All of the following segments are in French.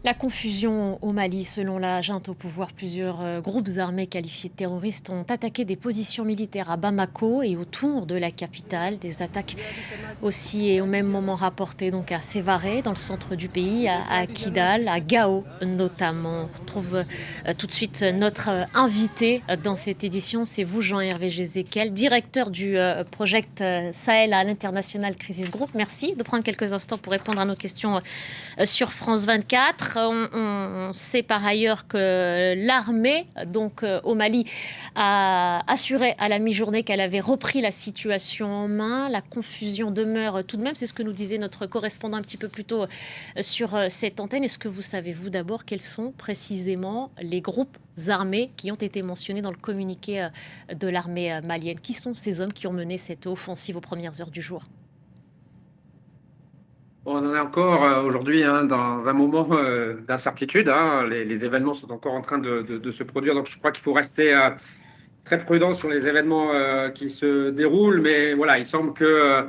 La confusion au Mali, selon la junte au pouvoir, plusieurs groupes armés qualifiés de terroristes ont attaqué des positions militaires à Bamako et autour de la capitale. Des attaques aussi et au même moment rapportées donc à Sévaré, dans le centre du pays, à Kidal, à Gao notamment. On retrouve tout de suite notre invité dans cette édition. C'est vous, Jean-Hervé Gézéquel, directeur du Project Sahel à l'International Crisis Group. Merci de prendre quelques instants pour répondre à nos questions sur France 24. On sait par ailleurs que l'armée, donc au Mali, a assuré à la mi-journée qu'elle avait repris la situation en main. La confusion demeure tout de même. C'est ce que nous disait notre correspondant un petit peu plus tôt sur cette antenne. Est-ce que vous savez, vous d'abord, quels sont précisément les groupes armés qui ont été mentionnés dans le communiqué de l'armée malienne? Qui sont ces hommes qui ont mené cette offensive aux premières heures du jour? On en est encore aujourd'hui dans un moment d'incertitude, hein. Les événements sont encore en train de se produire, donc je crois qu'il faut rester très prudent sur les événements qui se déroulent. Mais voilà, il semble que,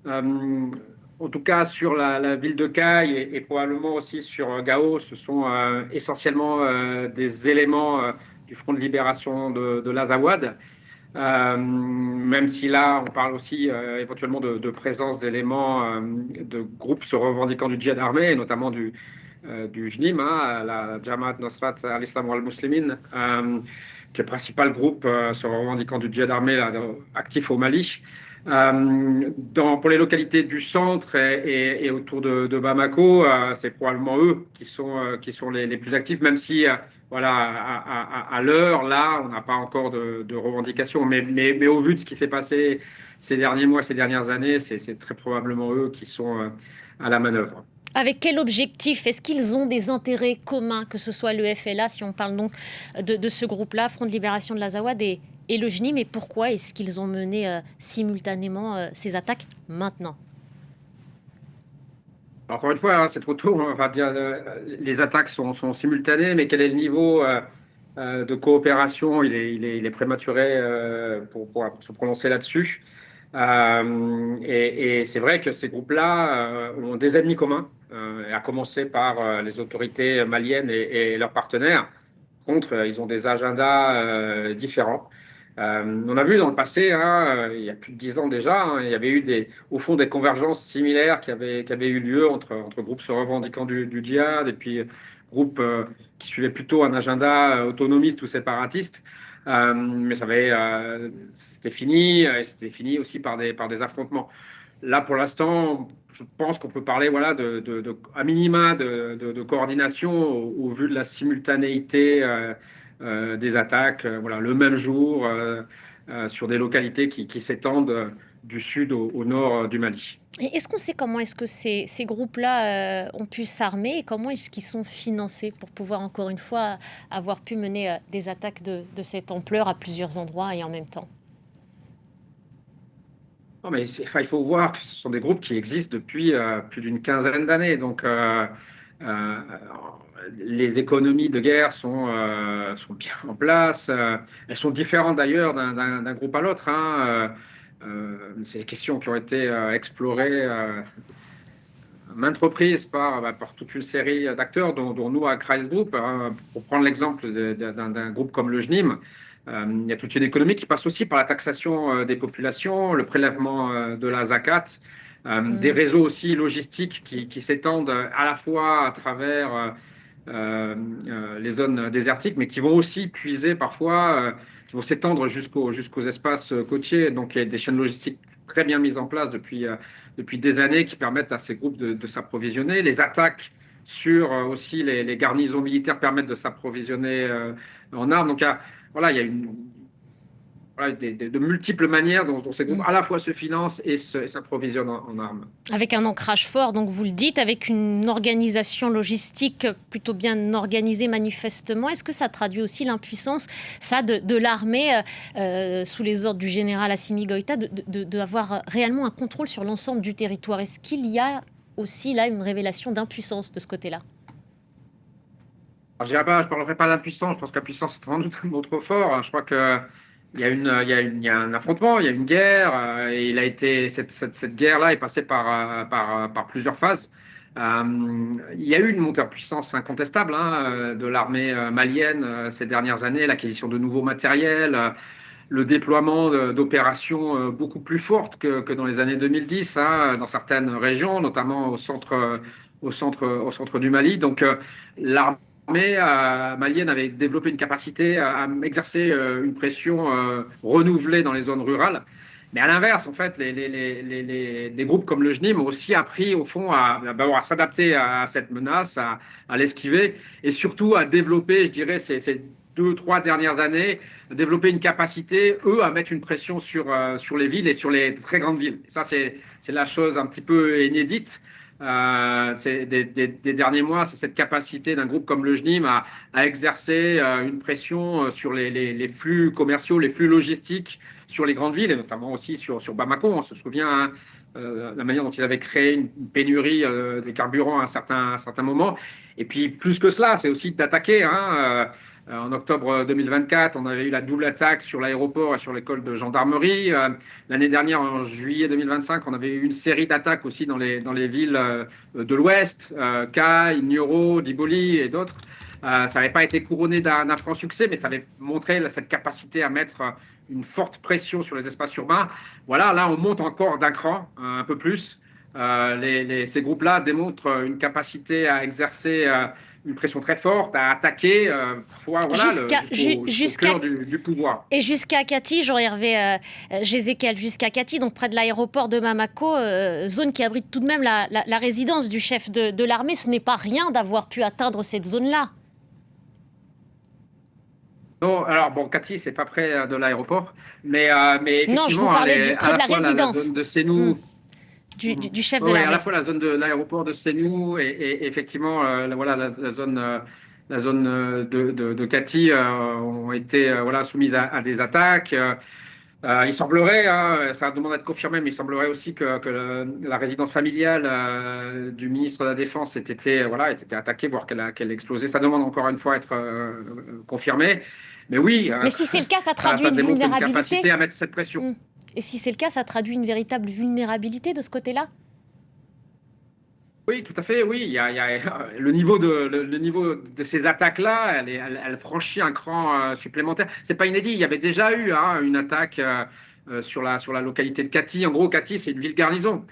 en tout cas sur la ville de Caille et probablement aussi sur Gao, ce sont essentiellement des éléments du Front de libération de l'Azawad. Même si là, on parle aussi éventuellement de présence d'éléments de groupes se revendiquant du djihad armé, et notamment du JNIM, hein, la Jamaat Nusrat al-Islam wal-Muslimin, qui est le principal groupe se revendiquant du djihad armé là, actif au Mali. Pour les localités du centre et autour de Bamako, c'est probablement eux qui sont les plus actifs, même si voilà, à l'heure, là, on n'a pas encore de revendications. Mais au vu de ce qui s'est passé ces derniers mois, ces dernières années, c'est très probablement eux qui sont à la manœuvre. Avec quel objectif? Est-ce qu'ils ont des intérêts communs, que ce soit le FLA, si on parle donc de ce groupe-là, Front de Libération de l'Azawad, et le JNIM, et pourquoi est-ce qu'ils ont mené simultanément ces attaques maintenant? Encore une fois, hein, c'est trop tôt. On va dire, les attaques sont simultanées, mais quel est le niveau de coopération? Il est prématuré pour se prononcer là-dessus. Et c'est vrai que ces groupes-là ont des ennemis communs, à commencer par les autorités maliennes et leurs partenaires. Par contre, ils ont des agendas différents. On a vu dans le passé, hein, il y a plus de 10 ans déjà, hein, il y avait eu au fond des convergences similaires qui avaient eu lieu entre groupes se revendiquant du djihad et puis groupes qui suivaient plutôt un agenda autonomiste ou séparatiste. Mais c'était fini, et c'était fini aussi par des affrontements. Là, pour l'instant, je pense qu'on peut parler voilà, à minima de coordination au vu de la simultanéité des attaques voilà, le même jour sur des localités qui s'étendent du sud au nord du Mali. Et est-ce qu'on sait comment est-ce que ces groupes-là ont pu s'armer et comment est-ce qu'ils sont financés pour pouvoir, encore une fois, avoir pu mener des attaques de cette ampleur à plusieurs endroits et en même temps? Non, mais enfin, il faut voir que ce sont des groupes qui existent depuis plus d'une quinzaine d'années. Donc, euh, les économies de guerre sont bien en place. Elles sont différentes d'ailleurs d'un groupe à l'autre, hein. C'est des questions qui ont été explorées maintes reprises par toute une série d'acteurs, dont nous à Kreis Group. Hein. Pour prendre l'exemple d'un groupe comme le JNIM, il y a toute une économie qui passe aussi par la taxation des populations, le prélèvement de la zakat, des réseaux aussi logistiques qui s'étendent à la fois à travers les zones désertiques, mais qui vont aussi puiser parfois, qui vont s'étendre jusqu'aux espaces côtiers. Donc il y a des chaînes logistiques très bien mises en place depuis des années qui permettent à ces groupes de s'approvisionner. Les attaques sur aussi les garnisons militaires permettent de s'approvisionner en armes. Donc voilà, il y a voilà, de multiples manières dont ces groupes à la fois se financent et s'approvisionnent en armes. Avec un ancrage fort, donc vous le dites, avec une organisation logistique plutôt bien organisée manifestement. Est-ce que ça traduit aussi l'impuissance, ça, de l'armée sous les ordres du général Assimi Goïta, d'avoir réellement un contrôle sur l'ensemble du territoire? Est-ce qu'il y a aussi là une révélation d'impuissance de ce côté-là? Alors, je ne parlerai pas d'impuissance, je pense que la puissance est sans doute un mot trop fort. Je crois que il y a un affrontement, il y a une guerre, et cette guerre-là est passée par plusieurs phases. Il y a eu une montée en puissance incontestable de l'armée malienne ces dernières années, l'acquisition de nouveaux matériels, le déploiement d'opérations beaucoup plus fortes que dans les années 2010, dans certaines régions, notamment au centre du Mali. Donc, l'armée malienne avait développé une capacité à exercer une pression renouvelée dans les zones rurales. Mais à l'inverse, en fait, les groupes comme le JNIM ont aussi appris, au fond, à s'adapter à cette menace, à l'esquiver, et surtout à développer, je dirais, ces 2, 3 dernières années, développer une capacité, eux, à mettre une pression sur les villes et sur les très grandes villes. Et ça, c'est la chose un petit peu inédite. Des derniers mois, c'est cette capacité d'un groupe comme le JNIM à exercer une pression sur les flux commerciaux, les flux logistiques sur les grandes villes, et notamment aussi sur Bamako. On se souvient la manière dont ils avaient créé une pénurie de carburant à un certain moment. Et puis, plus que cela, c'est aussi d'attaquer. En octobre 2024, on avait eu la double attaque sur l'aéroport et sur l'école de gendarmerie. L'année dernière, en juillet 2025, on avait eu une série d'attaques aussi dans les villes de l'Ouest, Kay, Nioro, Diboli et d'autres. Ça n'avait pas été couronné d'un franc succès, mais ça avait montré cette capacité à mettre une forte pression sur les espaces urbains. Voilà, là, on monte encore d'un cran, un peu plus. Ces groupes-là démontrent une capacité à exercer une pression très forte, à attaquer parfois jusqu'au cœur du pouvoir. Et jusqu'à Kati, Jean-Hervé Jézéquel, jusqu'à Kati, donc près de l'aéroport de Bamako, zone qui abrite tout de même la résidence du chef de l'armée. Ce n'est pas rien d'avoir pu atteindre cette zone-là. Non, alors bon, Kati, c'est pas près de l'aéroport, mais effectivement, non, je vous parlais près de la résidence. La zone de Sénou. Du chef de l'armée. À la fois la zone de l'aéroport de Sénou et effectivement la zone de Kati ont été soumises à des attaques. Il semblerait, ça demande d'être confirmé, mais il semblerait aussi que la résidence familiale du ministre de la Défense ait été attaquée, voire qu'elle explosé. Ça demande encore une fois à être confirmé. Mais oui. Mais si c'est le cas, ça traduit une vulnérabilité. Une capacité à mettre cette pression. Et si c'est le cas, ça traduit une véritable vulnérabilité de ce côté-là? Oui, tout à fait, oui. Il y a le niveau de ces attaques-là, elle franchit un cran supplémentaire. C'est pas inédit. Il y avait déjà eu une attaque sur la localité de Kati. En gros, Kati, c'est une ville garnison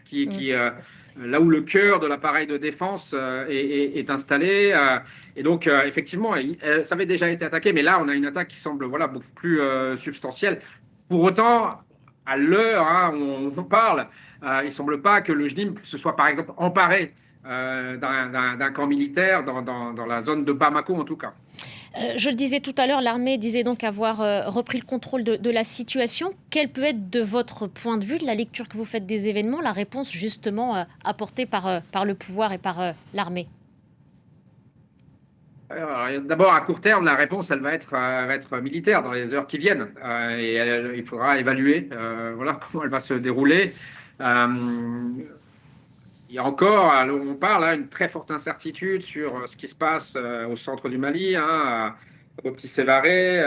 là où le cœur de l'appareil de défense est installé. Et donc, effectivement, ça avait déjà été attaqué, mais là, on a une attaque qui semble beaucoup plus substantielle. Pour autant, à l'heure où on parle, il ne semble pas que le JNIM se soit, par exemple, emparé d'un camp militaire dans la zone de Bamako, en tout cas. Je le disais tout à l'heure, l'armée disait donc avoir repris le contrôle de la situation. Quelle peut être, de votre point de vue, de la lecture que vous faites des événements, la réponse justement apportée par le pouvoir et par l'armée? D'abord, à court terme, la réponse, elle va être militaire dans les heures qui viennent. Et il faudra évaluer comment elle va se dérouler. Il y a encore, on parle, une très forte incertitude sur ce qui se passe au centre du Mali, au Petit Sévaré,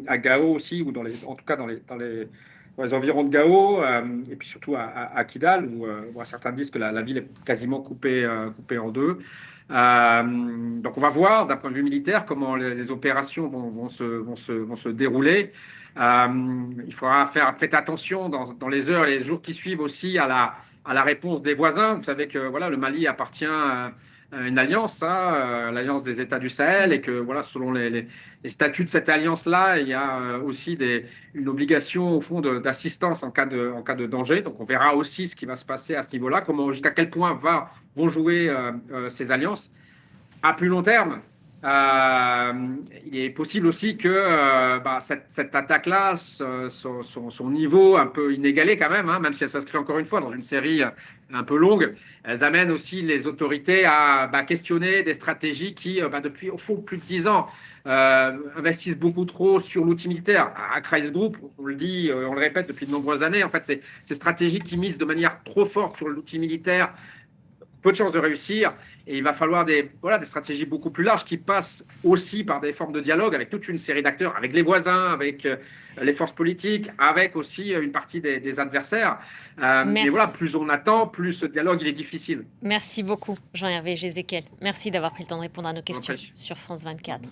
à Gao aussi, ou en tout cas dans les environs de Gao, et puis surtout à Kidal, où certains disent que la ville est quasiment coupée en deux. Donc on va voir d'un point de vue militaire comment les opérations vont se dérouler. Il faudra faire attention dans les heures et les jours qui suivent aussi à la réponse des voisins. Vous savez que le Mali appartient à une alliance, l'alliance des États du Sahel, et que selon les statuts de cette alliance-là, il y a aussi une obligation au fond d'assistance en cas de danger. Donc on verra aussi ce qui va se passer à ce niveau-là, jusqu'à quel point vont jouer ces alliances. À plus long terme, il est possible aussi que cette attaque-là, son niveau un peu inégalé quand même si elle s'inscrit encore une fois dans une série un peu longue, elles amènent aussi les autorités à questionner des stratégies qui, depuis au fond plus de 10 ans, investissent beaucoup trop sur l'outil militaire. À Crisis Group, on le dit, on le répète depuis de nombreuses années, en fait, ces stratégies qui misent de manière trop forte sur l'outil militaire peu de chances de réussir. Et il va falloir des stratégies beaucoup plus larges qui passent aussi par des formes de dialogue avec toute une série d'acteurs, avec les voisins, avec les forces politiques, avec aussi une partie des adversaires. Mais voilà, Merci. plus on attend, plus ce dialogue il est difficile. Merci beaucoup, Jean-Hervé Jézéquel. Merci d'avoir pris le temps de répondre à nos Je vous en questions prie. sur France 24.